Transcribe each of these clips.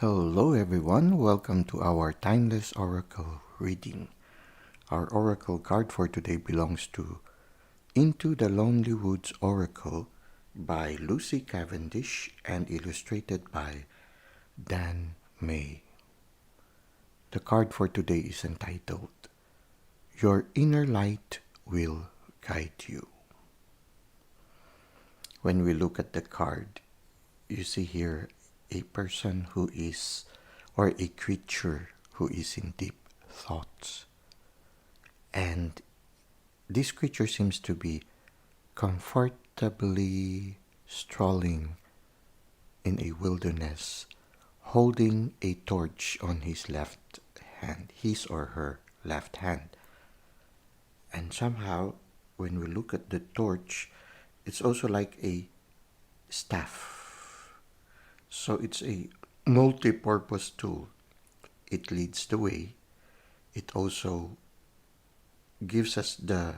Hello everyone, welcome to our Timeless Oracle reading. Our oracle card for today belongs to Into the Lonely Woods Oracle by Lucy Cavendish and illustrated by Dan May. The card for today is entitled, Your Inner Light Will Guide You. When we look at the card, you see here a person who is, or a creature who is in deep thoughts. And this creature seems to be comfortably strolling in a wilderness, holding a torch on his left hand, his or her left hand. And somehow, when we look at the torch, it's also like a staff. So it's a multi-purpose tool. It leads the way. It also gives us the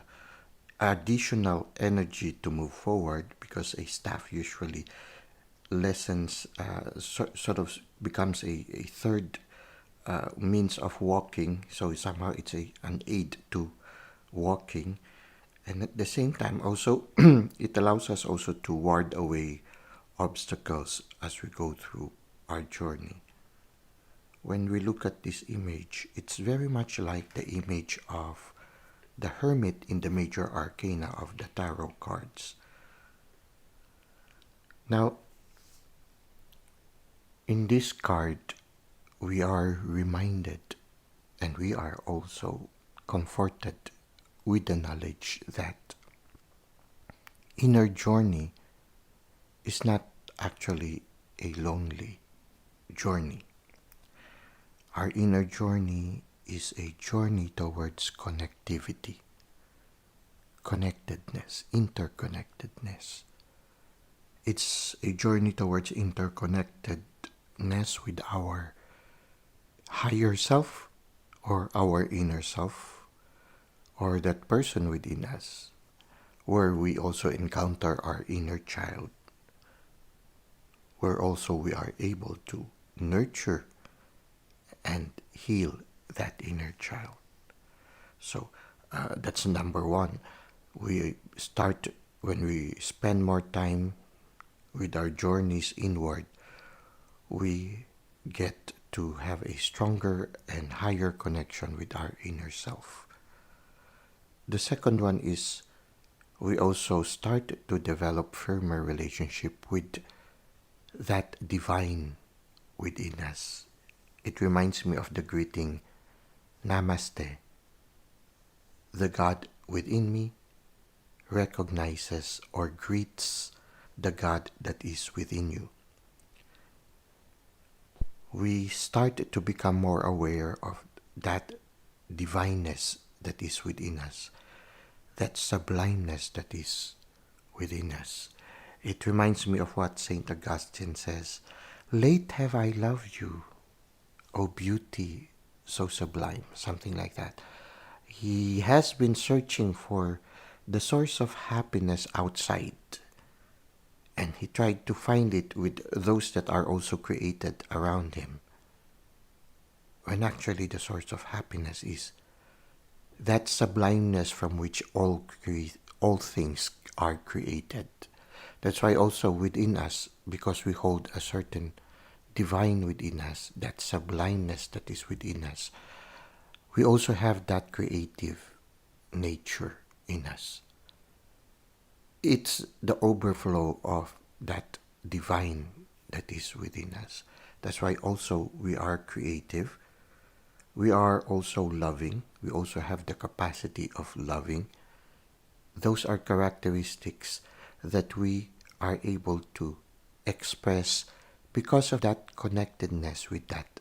additional energy to move forward, because a staff usually lessens, sort of becomes a third means of walking. So somehow it's an aid to walking. And at the same time also, it allows us also to ward away obstacles as we go through our journey. When we look at this image, it's very much like the image of the Hermit in the major arcana of the tarot cards. Now, in this card, we are reminded and we are also comforted with the knowledge that inner journey is not actually a lonely journey. Our inner journey is a journey towards connectivity, connectedness, interconnectedness. It's a journey towards interconnectedness with our higher self, or our inner self, or that person within us, where we also encounter our inner child, where also we are able to nurture and heal that inner child. So that's number one. We start when we spend more time with our journeys inward, we get to have a stronger and higher connection with our inner self. The second one is we also start to develop firmer relationship with that divine within us. It reminds me of the greeting, Namaste. The God within me recognizes or greets the God that is within you. We start to become more aware of that divineness that is within us, that sublimeness that is within us. It reminds me of what St. Augustine says, late have I loved you, O beauty so sublime, something like that. He has been searching for the source of happiness outside, and he tried to find it with those that are also created around him, when actually the source of happiness is that sublimeness from which all things are created. That's why also within us, because we hold a certain divine within us, that sublimeness that is within us, we also have that creative nature in us. It's the overflow of that divine that is within us. That's why also we are creative. We are also loving. We also have the capacity of loving. Those are characteristics that we are able to express because of that connectedness with that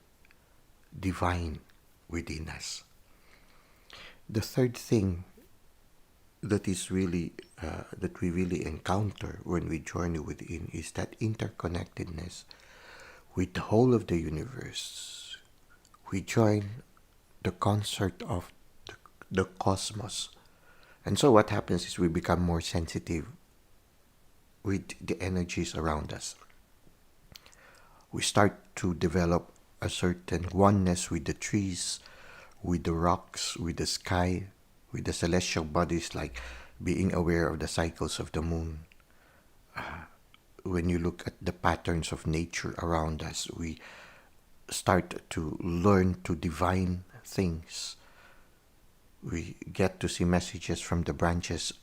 divine within us. The third thing that is really that we really encounter when we journey within is that interconnectedness with the whole of the universe. We join the concert of the cosmos. And so what happens is we become more sensitive with the energies around us. We start to develop a certain oneness with the trees, with the rocks, with the sky, with the celestial bodies, like being aware of the cycles of the moon. When you look at the patterns of nature around us, we start to learn to divine things. We get to see messages from the branches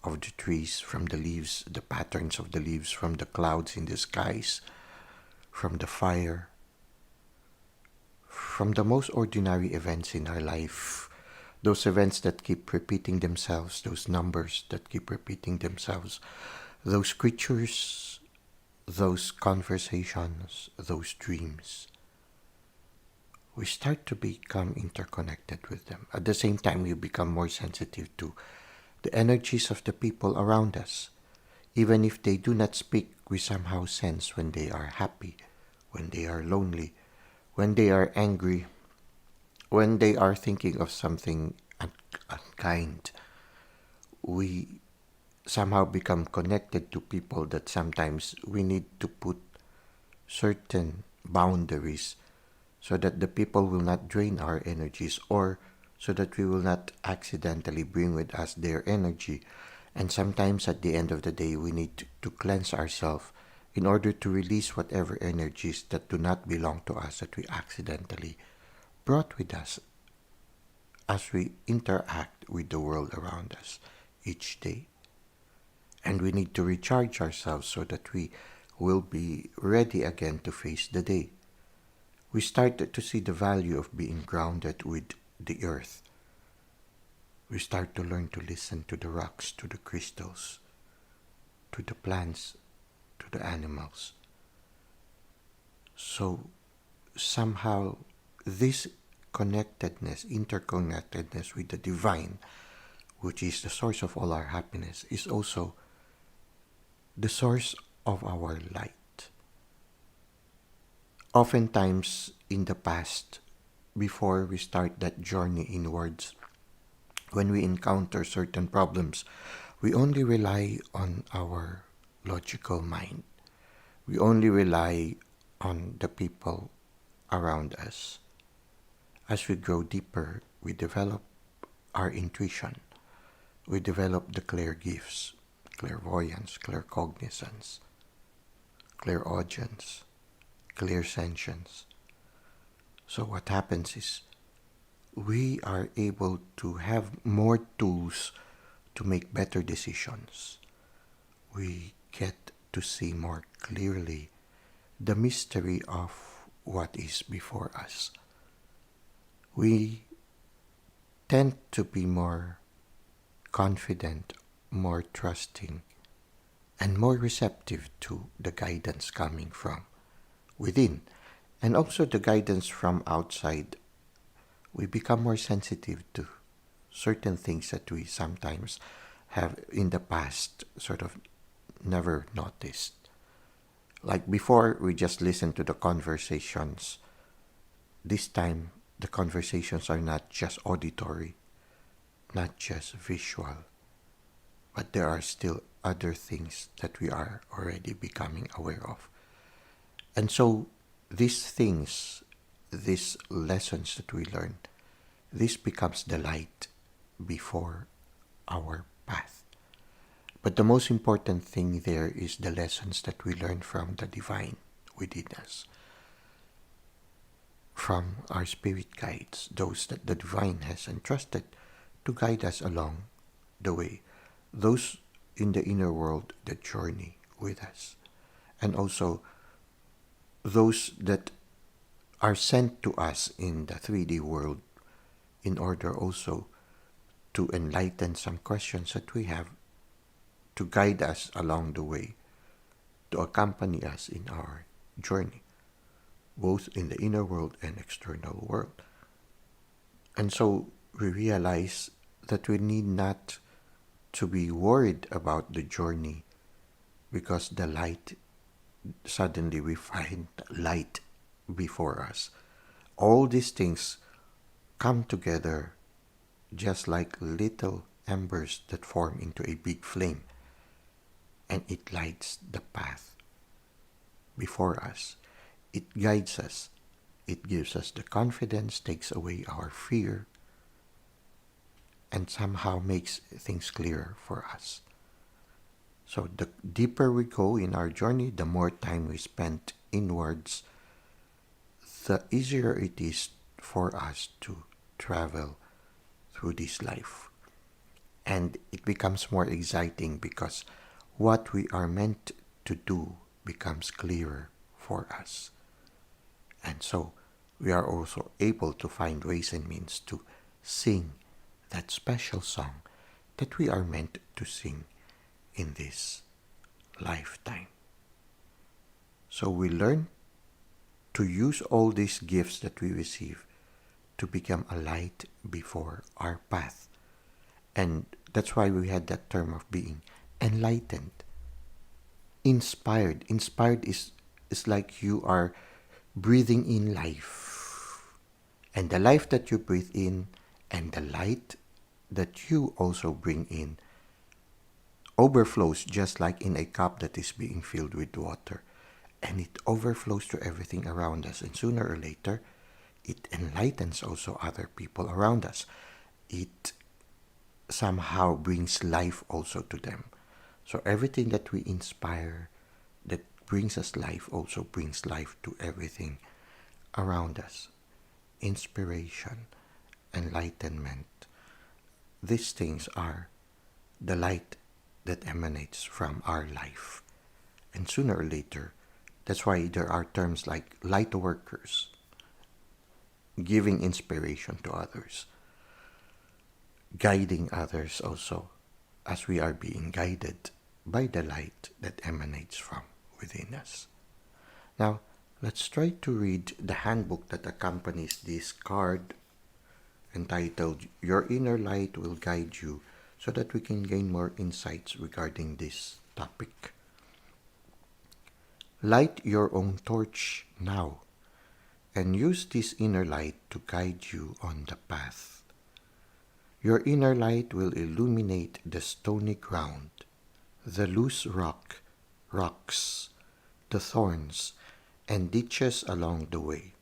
of the trees, from the leaves, the patterns of the leaves, from the clouds in the skies, from the fire, from the most ordinary events in our life. Those events that keep repeating themselves, those numbers that keep repeating themselves, those creatures, those conversations, those dreams. We start to become interconnected with them. At the same time, we become more sensitive to the energies of the people around us. Even if they do not speak, we somehow sense when they are happy, when they are lonely, when they are angry, when they are thinking of something unkind. We somehow become connected to people that sometimes we need to put certain boundaries so that the people will not drain our energies, or so that we will not accidentally bring with us their energy. And sometimes at the end of the day, we need to cleanse ourselves in order to release whatever energies that do not belong to us that we accidentally brought with us as we interact with the world around us each day. And we need to recharge ourselves so that we will be ready again to face the day. We start to see the value of being grounded with the earth. We start to learn to listen to the rocks, to the crystals, to the plants, to the animals. So somehow this connectedness, interconnectedness with the divine, which is the source of all our happiness, is also the source of our light. Oftentimes in the past, before we start that journey inwards, when we encounter certain problems, we only rely on our logical mind. We only rely on the people around us. As we grow deeper, we develop our intuition. We develop the clear gifts, clairvoyance, claircognizance, clairaudience, clairsentience. So what happens is we are able to have more tools to make better decisions. We get to see more clearly the mystery of what is before us. We tend to be more confident, more trusting, and more receptive to the guidance coming from within, and also the guidance from outside. We become more sensitive to certain things that we sometimes have in the past sort of never noticed. Like before, we just listen to the conversations. This time, the conversations are not just auditory, not just visual, but there are still other things that we are already becoming aware of. And so these things, these lessons that we learn, this becomes the light before our path. But the most important thing there is the lessons that we learn from the divine within us, from our spirit guides, those that the divine has entrusted to guide us along the way, those in the inner world that journey with us, and also those that are sent to us in the 3D world in order also to enlighten some questions that we have, to guide us along the way, to accompany us in our journey, both in the inner world and external world. And so we realize that we need not to be worried about the journey, because the light, suddenly we find light before us. All these things come together just like little embers that form into a big flame, and it lights the path before us. It guides us. It gives us the confidence, takes away our fear, and somehow makes things clearer for us. So the deeper we go in our journey, the more time we spend inwards, the easier it is for us to travel through this life. And it becomes more exciting because what we are meant to do becomes clearer for us. And so we are also able to find ways and means to sing that special song that we are meant to sing in this lifetime. So we learn to use all these gifts that we receive to become a light before our path. And that's why we had that term of being enlightened, inspired. Inspired is like you are breathing in life. And the life that you breathe in and the light that you also bring in overflows, just like in a cup that is being filled with water. And it overflows to everything around us. And sooner or later, it enlightens also other people around us. It somehow brings life also to them. So everything that we inspire, that brings us life, also brings life to everything around us. Inspiration, enlightenment. These things are the light that emanates from our life. And sooner or later, that's why there are terms like light workers, giving inspiration to others, guiding others also, as we are being guided by the light that emanates from within us. Now, let's try to read the handbook that accompanies this card entitled Your Inner Light Will Guide You, so that we can gain more insights regarding this topic. Light your own torch now and use this inner light to guide you on the path. Your inner light will illuminate the stony ground, the loose rocks, the thorns, and ditches along the way.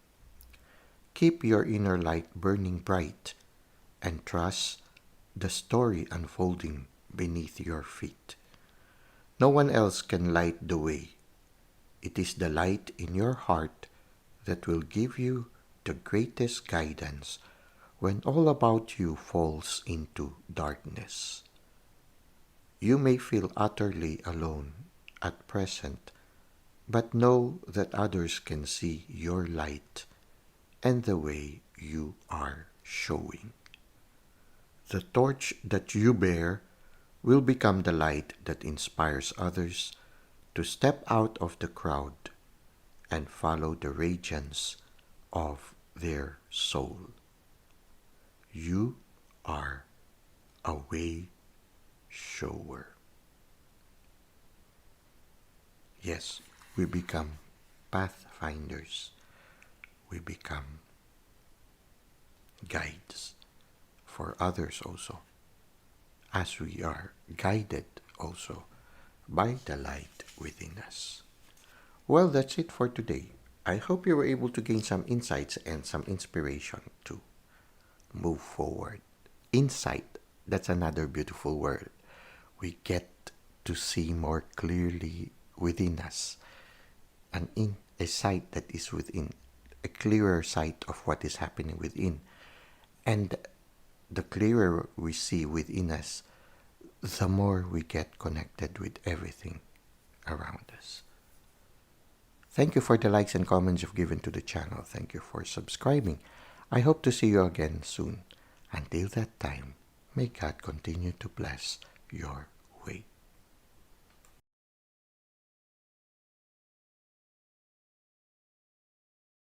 Keep your inner light burning bright and trust the story unfolding beneath your feet. No one else can light the way. It is the light in your heart that will give you the greatest guidance when all about you falls into darkness. You may feel utterly alone at present, but know that others can see your light and the way you are showing. The torch that you bear will become the light that inspires others to step out of the crowd and follow the radiance of their soul. You are a way shower. Yes, we become pathfinders. We become guides for others also, as we are guided also by the light within us. Well, that's it for today. I hope you were able to gain some insights and some inspiration to move forward. Insight, that's another beautiful word. We get to see more clearly within us, and in a sight that is within, a clearer sight of what is happening within. And the clearer we see within us, the more we get connected with everything around us. Thank you for the likes and comments you've given to the channel. Thank you for subscribing. I hope to see you again soon. Until that time, may God continue to bless your